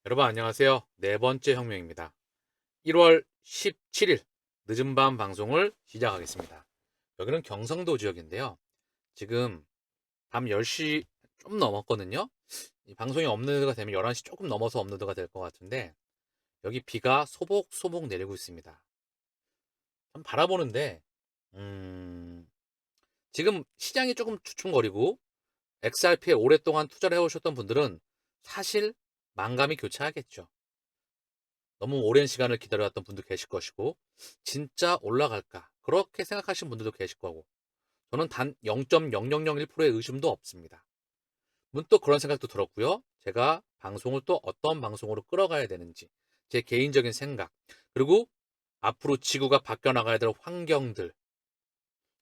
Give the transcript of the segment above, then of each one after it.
여러분 안녕하세요. 네 번째 혁명입니다. 1월 17일 늦은 밤 방송을 시작하겠습니다. 여기는 경상도 지역인데요. 지금 밤 10시 좀 넘었거든요. 이 방송이 업로드가 되면 11시 조금 넘어서 업로드가 될 것 같은데 여기 비가 소복소복 내리고 있습니다. 참 바라보는데 지금 시장이 조금 주춤거리고 XRP에 오랫동안 투자를 해오셨던 분들은 사실 만감이 교차하겠죠. 너무 오랜 시간을 기다려왔던 분도 계실 것이고 진짜 올라갈까 그렇게 생각하시는 분들도 계실 거고 저는 단 0.0001%의 의심도 없습니다. 문득 그런 생각도 들었고요. 제가 방송을 또 어떤 방송으로 끌어가야 되는지 제 개인적인 생각 그리고 앞으로 지구가 바뀌어 나가야 될 환경들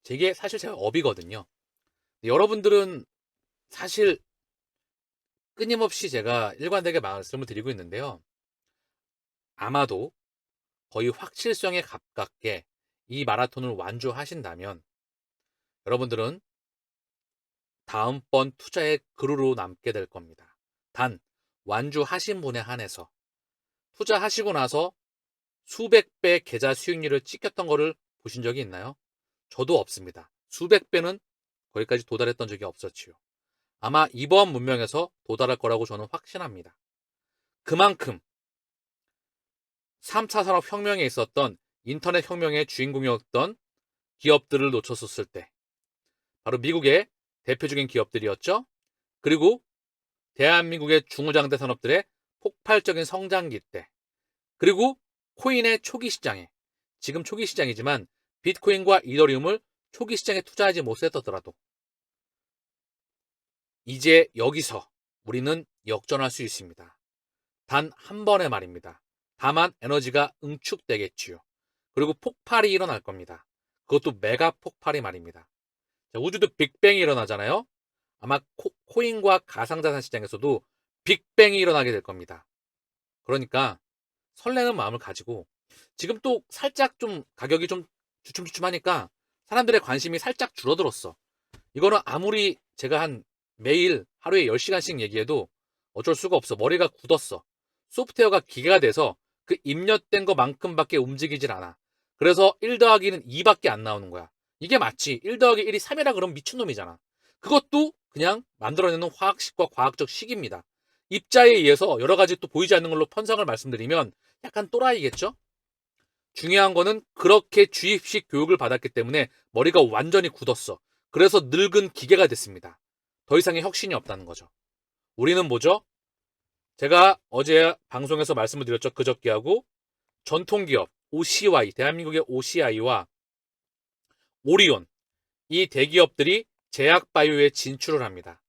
이게 사실 제가 업이거든요. 여러분들은 사실 끊임없이 제가 일관되게 말씀을 드리고 있는데요. 아마도 거의 확실성에 가깝게 이 마라톤을 완주하신다면 여러분들은 다음번 투자의 그루로 남게 될 겁니다. 단 완주하신 분에 한해서 투자하시고 나서 수백 배 계좌 수익률을 찍혔던 거를 보신 적이 있나요? 저도 없습니다. 수백 배는 거기까지 도달했던 적이 없었지요. 아마 이번 문명에서 도달할 거라고 저는 확신합니다. 그만큼 3차 산업혁명에 있었던 인터넷 혁명의 주인공이었던 기업들을 놓쳤었을 때 바로 미국의 대표적인 기업들이었죠. 그리고 대한민국의 중후장대 산업들의 폭발적인 성장기 때 그리고 코인의 초기 시장에 지금 초기 시장이지만 비트코인과 이더리움을 초기 시장에 투자하지 못했더라도 이제 여기서 우리는 역전할 수 있습니다. 단 한 번의 말입니다. 다만 에너지가 응축되겠지요. 그리고 폭발이 일어날 겁니다. 그것도 메가 폭발이 말입니다. 우주도 빅뱅이 일어나잖아요. 아마 코인과 가상자산 시장에서도 빅뱅이 일어나게 될 겁니다. 그러니까 설레는 마음을 가지고 지금 또 살짝 좀 가격이 좀 주춤주춤하니까 사람들의 관심이 살짝 줄어들었어. 이거는 아무리 제가 한 매일 하루에 10시간씩 얘기해도 어쩔 수가 없어. 머리가 굳었어. 소프트웨어가 기계가 돼서 그 입력된 것만큼밖에 움직이질 않아. 그래서 1 더하기는 2밖에 안 나오는 거야. 이게 맞지. 1 더하기 1이 3이라 그러면 미친놈이잖아. 그것도 그냥 만들어내는 화학식과 과학적 식입니다. 입자에 의해서 여러 가지 또 보이지 않는 걸로 편성을 말씀드리면 약간 또라이겠죠? 중요한 거는 그렇게 주입식 교육을 받았기 때문에 머리가 완전히 굳었어. 그래서 늙은 기계가 됐습니다. 더 이상의 혁신이 없다는 거죠. 우리는 뭐죠? 제가 어제 방송에서 말씀을 드렸죠. 그저께하고 전통기업 OCY, 대한민국의 OCI와 오리온, 이 대기업들이 제약바이오에 진출을 합니다.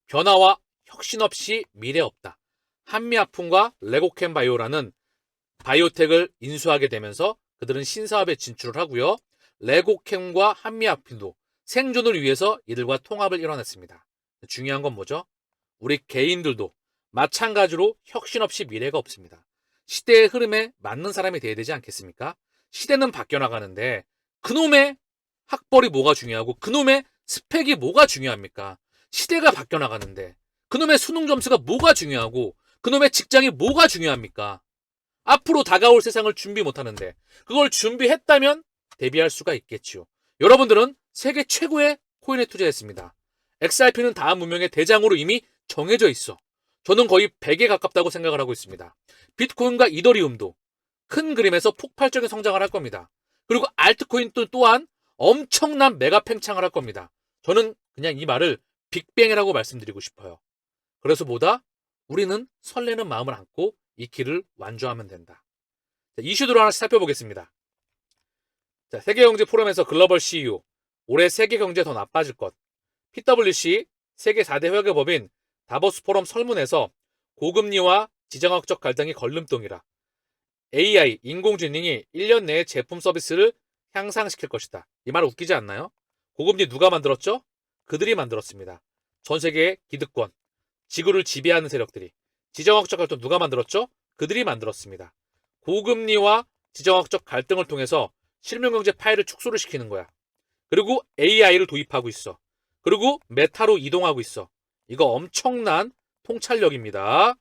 변화와 혁신 없이 미래 없다. 한미아품과 레고캠바이오라는 바이오텍을 인수하게 되면서 그들은 신사업에 진출을 하고요. 레고캠과 한미아품도 생존을 위해서 이들과 통합을 이뤄냈습니다. 중요한 건 뭐죠? 우리 개인들도 마찬가지로 혁신 없이 미래가 없습니다. 시대의 흐름에 맞는 사람이 돼야 되지 않겠습니까? 시대는 바뀌어 나가는데 그놈의 학벌이 뭐가 중요하고 그놈의 스펙이 뭐가 중요합니까? 시대가 바뀌어 나가는데 그놈의 수능 점수가 뭐가 중요하고 그놈의 직장이 뭐가 중요합니까? 앞으로 다가올 세상을 준비 못하는데 그걸 준비했다면 대비할 수가 있겠지요. 여러분들은 세계 최고의 코인에 투자했습니다. XRP는 다음 문명의 대장으로 이미 정해져 있어. 저는 거의 100에 가깝다고 생각을 하고 있습니다. 비트코인과 이더리움도 큰 그림에서 폭발적인 성장을 할 겁니다. 그리고 알트코인 또한 엄청난 메가 팽창을 할 겁니다. 저는 그냥 이 말을 빅뱅이라고 말씀드리고 싶어요. 그래서 보다 우리는 설레는 마음을 안고 이 길을 완주하면 된다. 자, 이슈들을 하나씩 살펴보겠습니다. 자, 세계경제포럼에서 글로벌 CEO, 올해 세계경제 더 나빠질 것. PwC 세계 4대 회계법인 다보스 포럼 설문에서 고금리와 지정학적 갈등이 걸림돌이라. AI, 인공지능이 1년 내에 제품 서비스를 향상시킬 것이다. 이 말 웃기지 않나요? 고금리 누가 만들었죠? 그들이 만들었습니다. 전 세계의 기득권, 지구를 지배하는 세력들이. 지정학적 갈등 누가 만들었죠? 그들이 만들었습니다. 고금리와 지정학적 갈등을 통해서 실명경제 파일을 축소를 시키는 거야. 그리고 AI를 도입하고 있어. 그리고 메타로 이동하고 있어. 이거 엄청난 통찰력입니다.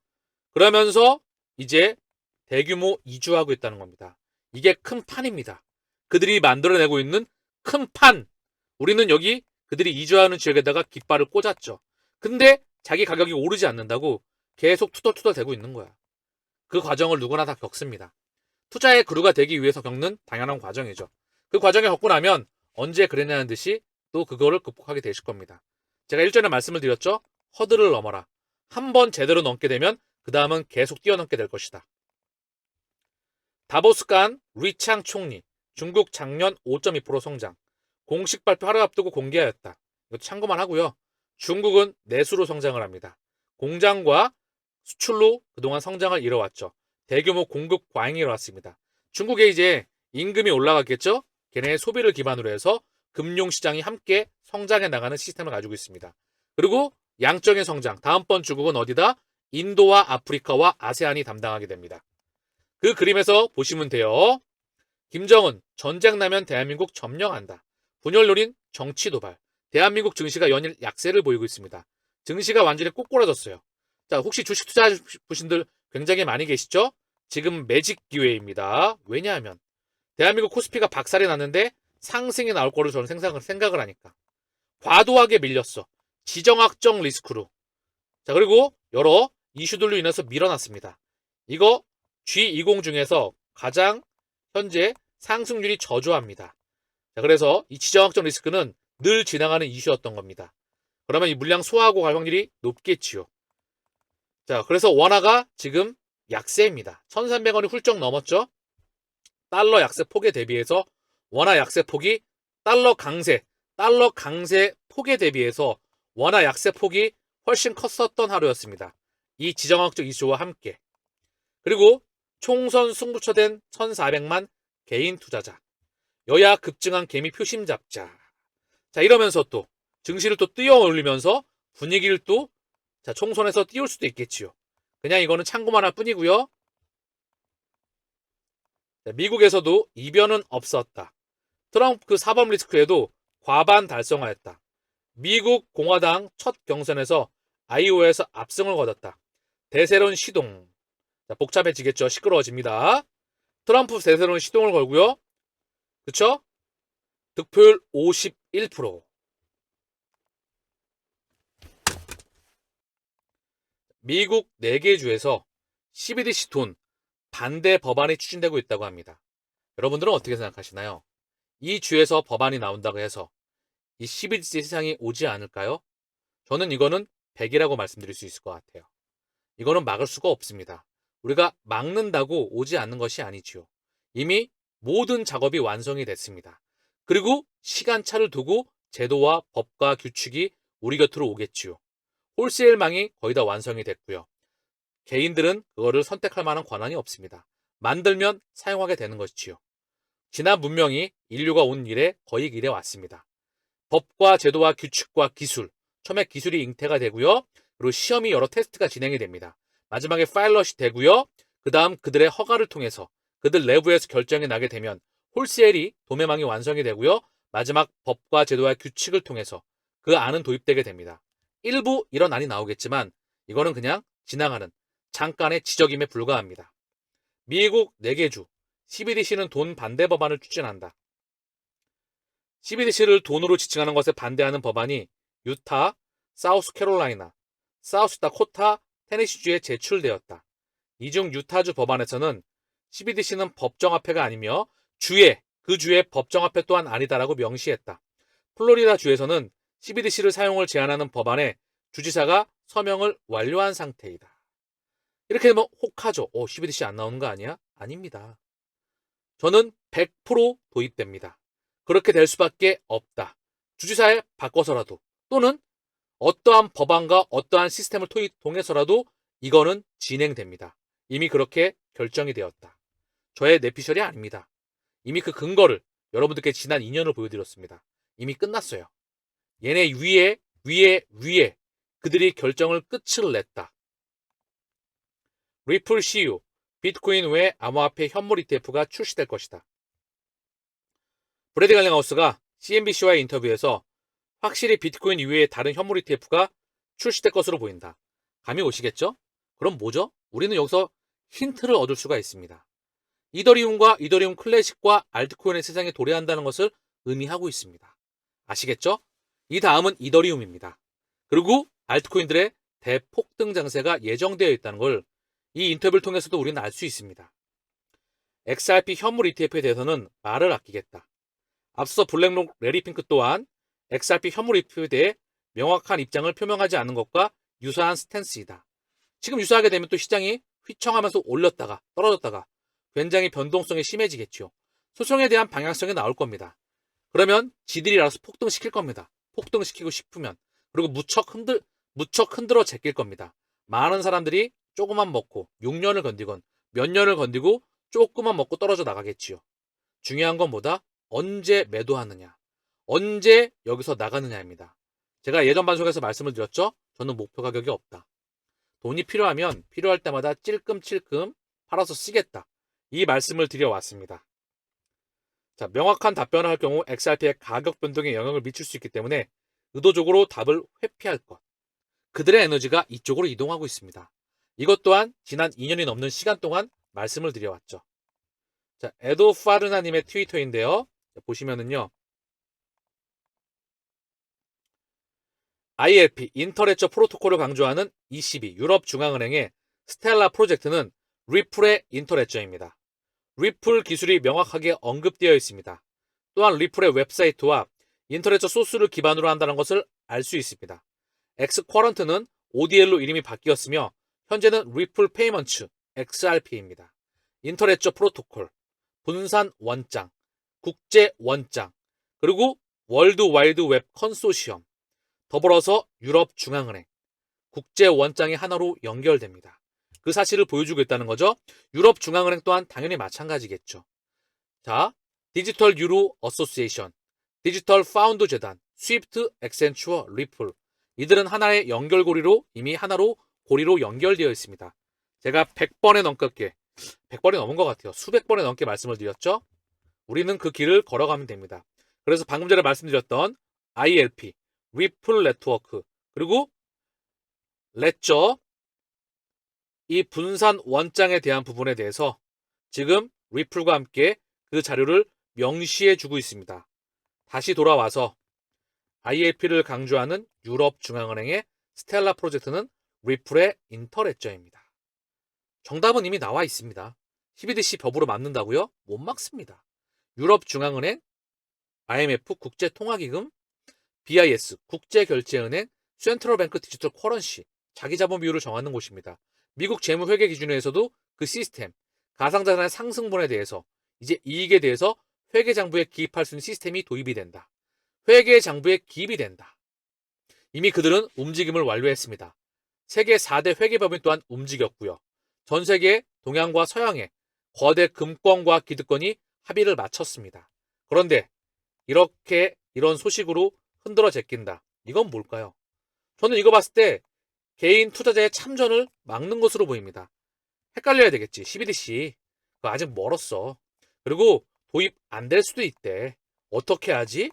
그러면서 이제 대규모 이주하고 있다는 겁니다. 이게 큰 판입니다. 그들이 만들어내고 있는 큰 판. 우리는 여기 그들이 이주하는 지역에다가 깃발을 꽂았죠. 근데 자기 가격이 오르지 않는다고 계속 투덜투덜 대고 있는 거야. 그 과정을 누구나 다 겪습니다. 투자의 그루가 되기 위해서 겪는 당연한 과정이죠. 그 과정을 겪고 나면 언제 그랬냐는 듯이 또 그거를 극복하게 되실 겁니다. 제가 일전에 말씀을 드렸죠. 허들을 넘어라. 한 번 제대로 넘게 되면 그 다음은 계속 뛰어넘게 될 것이다. 다보스 간 리창 총리, 중국 작년 5.2% 성장. 공식 발표 하루 앞두고 공개하였다. 이것도 참고만 하고요. 중국은 내수로 성장을 합니다. 공장과 수출로 그동안 성장을 이뤄왔죠. 대규모 공급 과잉이 일어났습니다. 중국에 이제 임금이 올라갔겠죠? 걔네의 소비를 기반으로 해서 금융시장이 함께 성장해 나가는 시스템을 가지고 있습니다. 그리고 양적인 성장, 다음번 중국은 어디다? 인도와 아프리카와 아세안이 담당하게 됩니다. 그 그림에서 보시면 돼요. 김정은, 전쟁 나면 대한민국 점령한다. 분열 노린 정치 도발. 대한민국 증시가 연일 약세를 보이고 있습니다. 증시가 완전히 꼬꾸라졌어요. 자, 혹시 주식 투자하신 분들 굉장히 많이 계시죠? 지금 매직 기회입니다. 왜냐하면 대한민국 코스피가 박살이 났는데 상승이 나올 거로 저는 생각을 하니까. 과도하게 밀렸어. 지정학적 리스크로. 자, 그리고 여러 이슈들로 인해서 밀어났습니다. 이거 G20 중에서 가장 현재 상승률이 저조합니다. 자, 그래서 이 지정학적 리스크는 늘 지나가는 이슈였던 겁니다. 그러면 이 물량 소화하고 갈 확률이 높겠지요. 자, 그래서 원화가 지금 약세입니다. 1,300원이 훌쩍 넘었죠? 달러 약세 폭에 대비해서 원화 약세 폭이 달러 강세 폭에 대비해서 원화 약세 폭이 훨씬 컸었던 하루였습니다. 이 지정학적 이슈와 함께. 그리고 총선 승부처된 1,400만 개인 투자자. 여야 급증한 개미 표심 잡자. 자, 이러면서 또 증시를 또 띄워 올리면서 분위기를 또 총선에서 띄울 수도 있겠지요. 그냥 이거는 참고만 할 뿐이고요. 미국에서도 이변은 없었다. 트럼프 그 사법 리스크에도 과반 달성하였다. 미국 공화당 첫 경선에서 아이오와에서 압승을 거뒀다. 대세론 시동. 자, 복잡해지겠죠. 시끄러워집니다. 트럼프 대세론 시동을 걸고요. 그쵸? 득표율 51%. 미국 4개 주에서 CBDC 돈 반대 법안이 추진되고 있다고 합니다. 여러분들은 어떻게 생각하시나요? 이 주에서 법안이 나온다고 해서 이 CBDC 세상이 오지 않을까요? 저는 이거는 100이라고 말씀드릴 수 있을 것 같아요. 이거는 막을 수가 없습니다. 우리가 막는다고 오지 않는 것이 아니지요. 이미 모든 작업이 완성이 됐습니다. 그리고 시간차를 두고 제도와 법과 규칙이 우리 곁으로 오겠지요. 홀세일망이 거의 다 완성이 됐고요. 개인들은 그거를 선택할 만한 권한이 없습니다. 만들면 사용하게 되는 것이지요. 지난 문명이 인류가 온 일에 거의 이래 왔습니다. 법과 제도와 규칙과 기술, 처음에 기술이 잉태가 되고요. 그리고 시험이 여러 테스트가 진행이 됩니다. 마지막에 파일럿이 되고요. 그 다음 그들의 허가를 통해서 그들 내부에서 결정이 나게 되면 홀세일이 도매망이 완성이 되고요. 마지막 법과 제도와 규칙을 통해서 그 안은 도입되게 됩니다. 일부 이런 안이 나오겠지만 이거는 그냥 지나가는 잠깐의 지적임에 불과합니다. 미국 4개 주 CBDC는 돈 반대 법안을 추진한다. CBDC를 돈으로 지칭하는 것에 반대하는 법안이 유타, 사우스캐롤라이나, 사우스다코타, 테네시주에 제출되었다. 이 중 유타주 법안에서는 CBDC는 법정화폐가 아니며 그 주의 법정화폐 또한 아니다라고 명시했다. 플로리다 주에서는 CBDC를 사용을 제한하는 법안에 주지사가 서명을 완료한 상태이다. 이렇게 되면 혹하죠. CBDC 안 나오는 거 아니야? 아닙니다. 저는 100% 도입됩니다. 그렇게 될 수밖에 없다. 주지사에 바꿔서라도 또는 어떠한 법안과 어떠한 시스템을 통해서라도 이거는 진행됩니다. 이미 그렇게 결정이 되었다. 저의 내피셜이 아닙니다. 이미 그 근거를 여러분들께 지난 2년을 보여드렸습니다. 이미 끝났어요. 얘네 위에 그들이 결정을 끝을 냈다. 리플 CU, 비트코인 외 암호화폐 현물 ETF가 출시될 것이다. 브래드 갈링하우스가 CNBC와의 인터뷰에서 확실히 비트코인 이외의 다른 현물 ETF가 출시될 것으로 보인다. 감이 오시겠죠? 그럼 뭐죠? 우리는 여기서 힌트를 얻을 수가 있습니다. 이더리움과 이더리움 클래식과 알트코인의 세상에 도래한다는 것을 의미하고 있습니다. 아시겠죠? 이 다음은 이더리움입니다. 그리고 알트코인들의 대폭등 장세가 예정되어 있다는 걸 이 인터뷰를 통해서도 우리는 알 수 있습니다. XRP 현물 ETF에 대해서는 말을 아끼겠다. 앞서 블랙록 레리핑크 또한 XRP 현물 ETF에 대해 명확한 입장을 표명하지 않은 것과 유사한 스탠스이다. 지금 유사하게 되면 또 시장이 휘청하면서 올렸다가 떨어졌다가 굉장히 변동성이 심해지겠죠. 소송에 대한 방향성이 나올 겁니다. 그러면 지들이 알아서 폭등시킬 겁니다. 폭등시키고 싶으면. 그리고 무척 흔들어 제낄 겁니다. 많은 사람들이 조금만 먹고 6년을 건디건 몇 년을 건디고 조금만 먹고 떨어져 나가겠지요. 중요한 건 뭐다? 언제 매도하느냐, 언제 여기서 나가느냐입니다. 제가 예전 방송에서 말씀을 드렸죠. 저는 목표 가격이 없다. 돈이 필요하면 필요할 때마다 찔끔찔끔 팔아서 쓰겠다. 이 말씀을 드려왔습니다. 자, 명확한 답변을 할 경우 XRP의 가격 변동에 영향을 미칠 수 있기 때문에 의도적으로 답을 회피할 것. 그들의 에너지가 이쪽으로 이동하고 있습니다. 이것 또한 지난 2년이 넘는 시간 동안 말씀을 드려왔죠. 자, 에도 파르나님의 트위터인데요. 보시면은요. ILP, 인터레처 프로토콜을 강조하는 ECB, 유럽중앙은행의 스텔라 프로젝트는 리플의 인터레처입니다. 리플 기술이 명확하게 언급되어 있습니다. 또한 리플의 웹사이트와 인터레처 소스를 기반으로 한다는 것을 알 수 있습니다. 엑스쿼런트는 ODL로 이름이 바뀌었으며 현재는 리플 페이먼츠, XRP입니다. 인터레처 프로토콜, 분산 원장, 국제 원장, 그리고 월드 와이드 웹 컨소시엄, 더불어서 유럽 중앙은행, 국제 원장이 하나로 연결됩니다. 그 사실을 보여주고 있다는 거죠. 유럽 중앙은행 또한 당연히 마찬가지겠죠. 자, 디지털 유로 어소시에이션, 디지털 파운드 재단, 스위프트, 액센추어, 리플, 이들은 하나의 연결고리로 이미 하나로 고리로 연결되어 있습니다. 제가 100번에 넘게 100번이 넘은 것 같아요. 수백 번에 넘게 말씀을 드렸죠. 우리는 그 길을 걸어가면 됩니다. 그래서 방금 전에 말씀드렸던 ILP, 리플 네트워크, 그리고 레저, 이 분산 원장에 대한 부분에 대해서 지금 리플과 함께 그 자료를 명시해 주고 있습니다. 다시 돌아와서 ILP를 강조하는 유럽 중앙은행의 스텔라 프로젝트는 리플의 인터레저입니다. 정답은 이미 나와 있습니다. CBDC 법으로 막는다고요? 못 막습니다. 유럽 중앙은행, IMF 국제통화기금, BIS 국제결제은행, 센트럴뱅크 디지털 커런시, 자기자본 비율을 정하는 곳입니다. 미국 재무회계 기준에서도 그 시스템, 가상자산의 상승분에 대해서 이제 이익에 대해서 회계장부에 기입할 수 있는 시스템이 도입이 된다. 회계장부에 기입이 된다. 이미 그들은 움직임을 완료했습니다. 세계 4대 회계법인 또한 움직였고요. 전 세계 동양과 서양의 거대 금권과 기득권이 합의를 마쳤습니다. 그런데 이런 소식으로 흔들어 제낀다. 이건 뭘까요? 저는 이거 봤을 때 개인 투자자의 참전을 막는 것으로 보입니다. 헷갈려야 되겠지. CBDC. 그거 아직 멀었어. 그리고 도입 안 될 수도 있대. 어떻게 하지?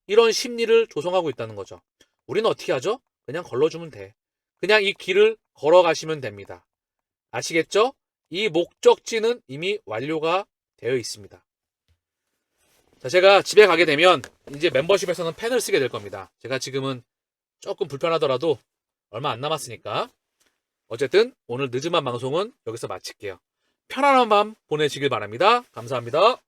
이런 심리를 조성하고 있다는 거죠. 우리는 어떻게 하죠? 그냥 걸러주면 돼. 그냥 이 길을 걸어가시면 됩니다. 아시겠죠? 이 목적지는 이미 완료가 되어 있습니다. 자, 제가 집에 가게 되면 이제 멤버십에서는 펜을 쓰게 될 겁니다. 제가 지금은 조금 불편하더라도 얼마 안 남았으니까. 어쨌든 오늘 늦은 밤 방송은 여기서 마칠게요. 편안한 밤 보내시길 바랍니다. 감사합니다.